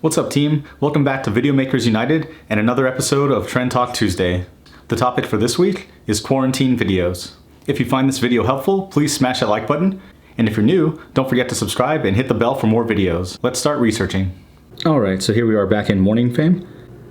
What's up, team? Welcome back to Video Makers United and another episode of Trend Talk Tuesday. The topic for this week is quarantine videos. If you find this video helpful, please smash that like button. And if you're new, don't forget to subscribe and hit the bell for more videos. Let's start researching. Alright, so here we are back in Morning Fame.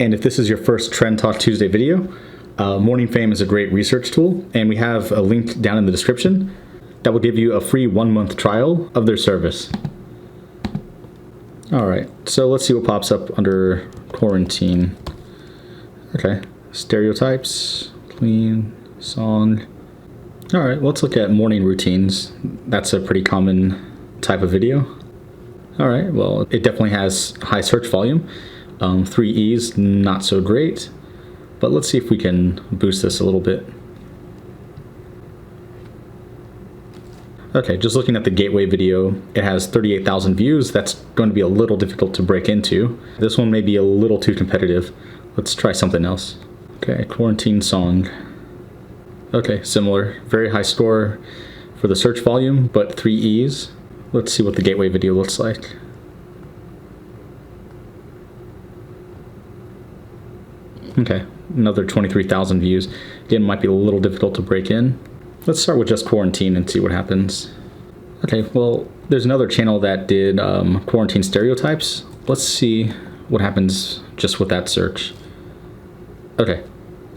And if this is your first Trend Talk Tuesday video, Morning Fame is a great research tool, and we have a link down in the description that will give you a free 1-month trial of their service. Alright, so let's see what pops up under quarantine. Okay, stereotypes, clean, song. Alright, let's look at morning routines. That's a pretty common type of video. Alright, well, it definitely has high search volume. 3 E's, not so great. But let's see if we can boost this a little bit. Okay, just looking at the gateway video, it has 38,000 views. That's going to be a little difficult to break into. This one may be a little too competitive. Let's try something else. Okay, quarantine song. Okay, similar. Very high score for the search volume, but 3 E's. Let's see what the gateway video looks like. Okay, another 23,000 views. Again, might be a little difficult to break in. Let's start with just quarantine and see what happens. Okay, well, there's another channel that did quarantine stereotypes. Let's see what happens just with that search. Okay.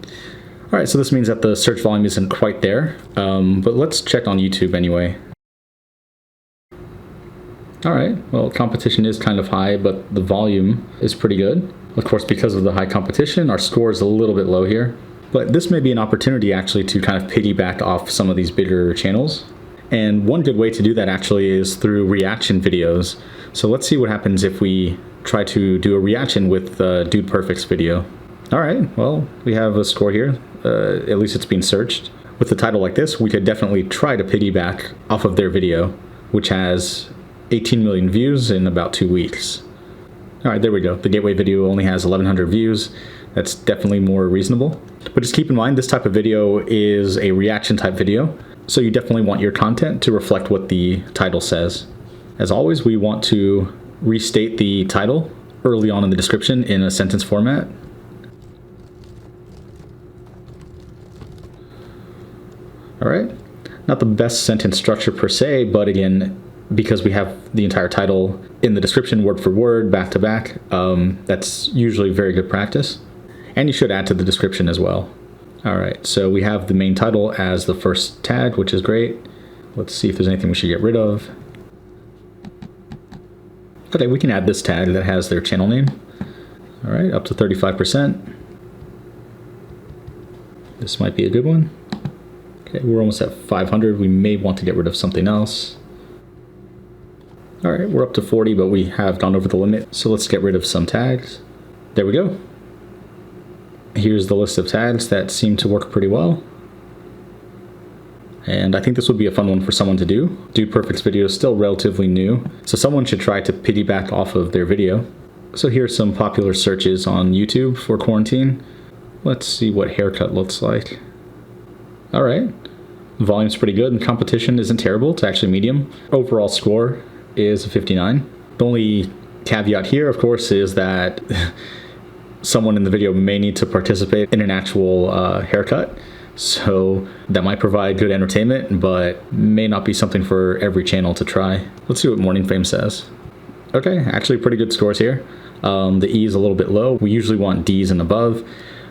All right, so this means that the search volume isn't quite there, but let's check on YouTube anyway. All right, well, competition is kind of high, but the volume is pretty good. Of course, because of the high competition, our score is a little bit low here. But this may be an opportunity actually to kind of piggyback off some of these bigger channels. And one good way to do that actually is through reaction videos. So let's see what happens if we try to do a reaction with Dude Perfect's video. All right, well, we have a score here. At least it's being searched. With a title like this, we could definitely try to piggyback off of their video, which has 18 million views in about 2 weeks. All right, there we go. The gateway video only has 1,100 views. That's definitely more reasonable. But just keep in mind, this type of video is a reaction type video, so you definitely want your content to reflect what the title says. As always, we want to restate the title early on in the description in a sentence format. All right, not the best sentence structure per se, but again, because we have the entire title in the description word for word, back to back, that's usually very good practice. And you should add to the description as well. All right, so we have the main title as the first tag, which is great. Let's see if there's anything we should get rid of. Okay, we can add this tag that has their channel name. All right, up to 35%. This might be a good one. Okay, we're almost at 500. We may want to get rid of something else. All right, we're up to 40, but we have gone over the limit. So let's get rid of some tags. There we go. Here's the list of tags that seem to work pretty well. And I think this would be a fun one for someone to do. Dude Perfect's video is still relatively new, so someone should try to piggyback off of their video. So here's some popular searches on YouTube for quarantine. Let's see what haircut looks like. All right, the volume's pretty good and competition isn't terrible. It's actually medium. Overall score is a 59. The only caveat here, of course, is that someone in the video may need to participate in an actual haircut. So that might provide good entertainment, but may not be something for every channel to try. Let's see what Morning Fame says. Okay, actually pretty good scores here. The E is a little bit low. We usually want D's and above,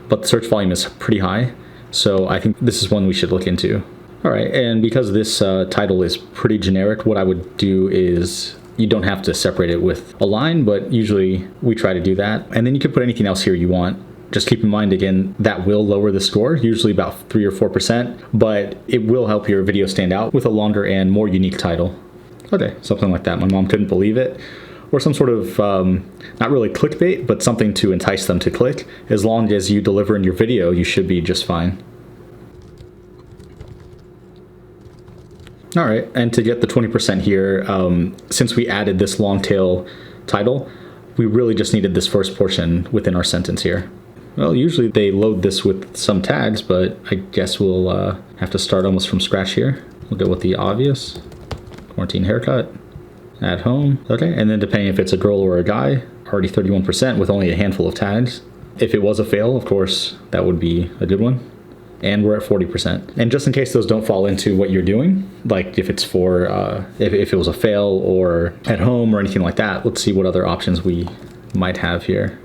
but the search volume is pretty high. So I think this is one we should look into. All right, and because this title is pretty generic, what I would do is, you don't have to separate it with a line, but usually we try to do that. And then you can put anything else here you want. Just keep in mind, again, that will lower the score, usually about 3 or 4%, but it will help your video stand out with a longer and more unique title. Okay, something like that. My mom couldn't believe it. Or some sort of, not really clickbait, but something to entice them to click. As long as you deliver in your video, you should be just fine. All right, and to get the 20% here, since we added this long tail title, we really just needed this first portion within our sentence here. Well, usually they load this with some tags, but I guess we'll have to start almost from scratch here. We'll go with the obvious, quarantine haircut, at home. Okay, and then depending if it's a girl or a guy, already 31% with only a handful of tags. If it was a fail, of course, that would be a good one. And we're at 40%. And just in case those don't fall into what you're doing, like if it's for, if it was a fail or at home or anything like that, let's see what other options we might have here.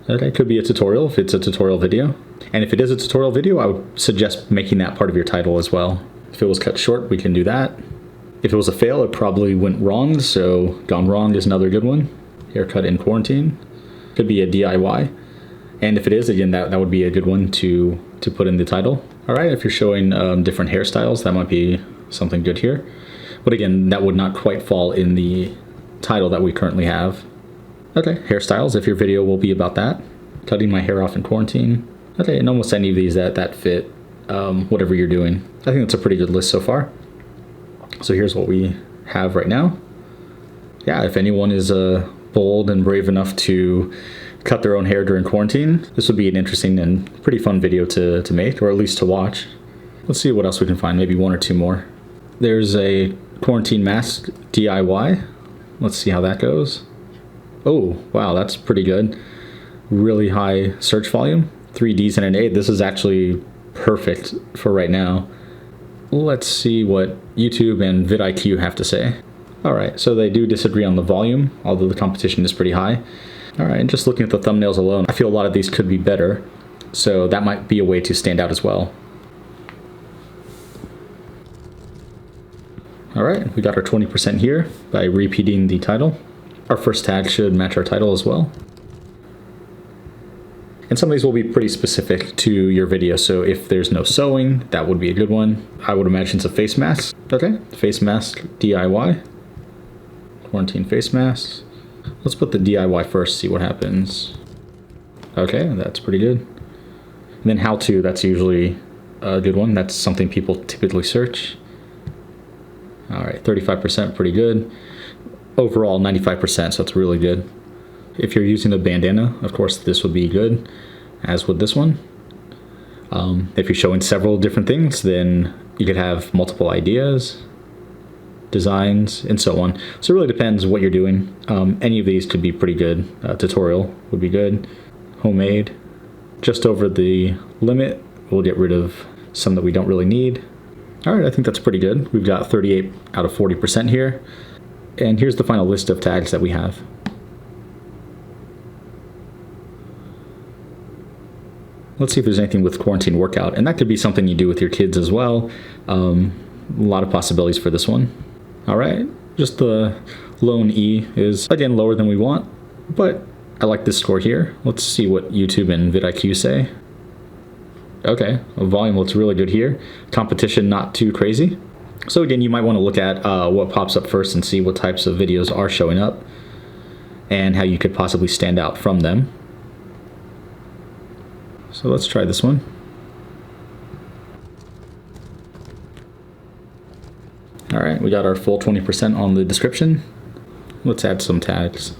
Okay, it could be a tutorial if it's a tutorial video. And if it is a tutorial video, I would suggest making that part of your title as well. If it was cut short, we can do that. If it was a fail, it probably went wrong, so gone wrong is another good one. Haircut in quarantine. Could be a DIY. And if it is, again, that would be a good one to put in the title. All right, if you're showing different hairstyles, that might be something good here. But again, that would not quite fall in the title that we currently have. Okay, hairstyles, if your video will be about that. Cutting my hair off in quarantine. Okay, and almost any of these that fit whatever you're doing. I think that's a pretty good list so far. So here's what we have right now. Yeah, if anyone is bold and brave enough to cut their own hair during quarantine, this would be an interesting and pretty fun video to make, or at least to watch. Let's see what else we can find, maybe one or two more. There's a quarantine mask DIY. Let's see how that goes. Oh, wow, that's pretty good. Really high search volume, 3 Ds and an A. This is actually perfect for right now. Let's see what YouTube and vidIQ have to say. All right, so they do disagree on the volume, although the competition is pretty high. All right, and just looking at the thumbnails alone, I feel a lot of these could be better, so that might be a way to stand out as well. All right, we got our 20% here by repeating the title. Our first tag should match our title as well. And some of these will be pretty specific to your video, so if there's no sewing, that would be a good one. I would imagine it's a face mask. Okay, face mask DIY. Quarantine face masks. Let's put the DIY first, see what happens. Okay, that's pretty good. And then how to, that's usually a good one. That's something people typically search. All right, 35%, pretty good. Overall, 95%, so it's really good. If you're using a bandana, of course, this would be good, as would this one. If you're showing several different things, then you could have multiple ideas, designs, and so on. So it really depends what you're doing. Any of these could be pretty good. Tutorial would be good. Homemade. Just over the limit, we'll get rid of some that we don't really need. All right, I think that's pretty good. We've got 38 out of 40% here. And here's the final list of tags that we have. Let's see if there's anything with quarantine workout. And that could be something you do with your kids as well. A lot of possibilities for this one. All right, just the lone E is, again, lower than we want, but I like this score here. Let's see what YouTube and vidIQ say. Okay, volume looks really good here. Competition not too crazy. So again, you might want to look at what pops up first and see what types of videos are showing up and how you could possibly stand out from them. So let's try this one. All right, we got our full 20% on the description. Let's add some tags.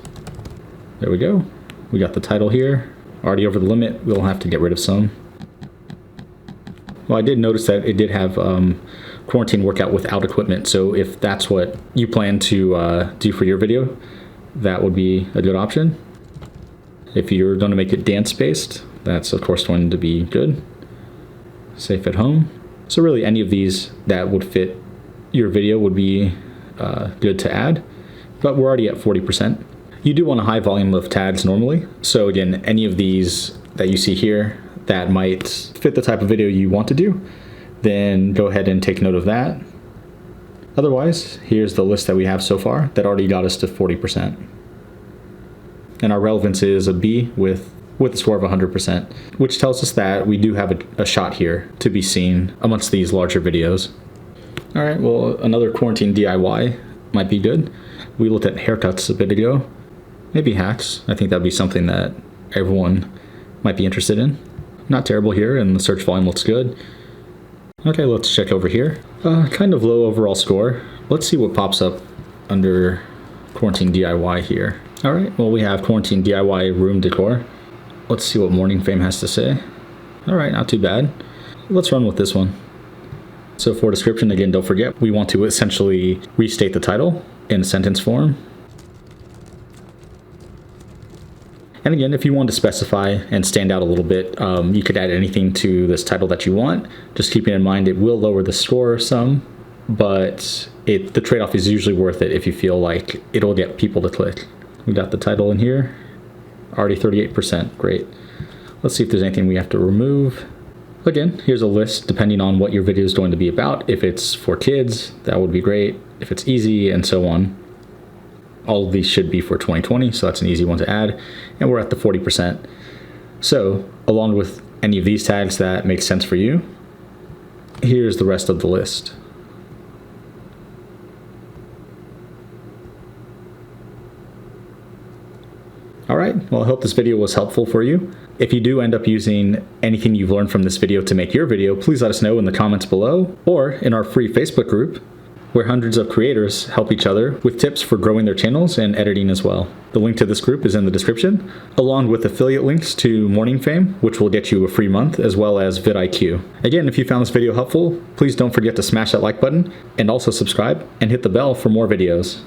There we go. We got the title here. Already over the limit, we'll have to get rid of some. Well, I did notice that it did have quarantine workout without equipment, so if that's what you plan to do for your video, that would be a good option. If you're going to make it dance-based, that's of course going to be good. Safe at home. So really any of these that would fit your video would be good to add, but we're already at 40%. You do want a high volume of tags normally, so again, any of these that you see here that might fit the type of video you want to do, then go ahead and take note of that. Otherwise, here's the list that we have so far that already got us to 40%. And our relevance is a B with a score of 100%, which tells us that we do have a shot here to be seen amongst these larger videos. All right, well, another quarantine DIY might be good. We looked at haircuts a bit ago. Maybe hacks. I think that'd be something that everyone might be interested in. Not terrible here, and the search volume looks good. Okay, let's check over here. Kind of low overall score. Let's see what pops up under quarantine DIY here. All right, well, we have quarantine DIY room decor. Let's see what Morning Fame has to say. All right, not too bad. Let's run with this one. So for description, again, don't forget, we want to essentially restate the title in sentence form. And again, if you want to specify and stand out a little bit, you could add anything to this title that you want. Just keeping in mind it will lower the score some, but the trade-off is usually worth it if you feel like it'll get people to click. We got the title in here, already 38%, great. Let's see if there's anything we have to remove. Again, here's a list depending on what your video is going to be about. If it's for kids, that would be great. If it's easy, and so on. All of these should be for 2020, so that's an easy one to add. And we're at the 40%. So, along with any of these tags that make sense for you, here's the rest of the list. All right, well, I hope this video was helpful for you. If you do end up using anything you've learned from this video to make your video, please let us know in the comments below or in our free Facebook group, where hundreds of creators help each other with tips for growing their channels and editing as well. The link to this group is in the description, along with affiliate links to Morning Fame, which will get you a free month, as well as vidIQ. Again, if you found this video helpful, please don't forget to smash that like button and also subscribe and hit the bell for more videos.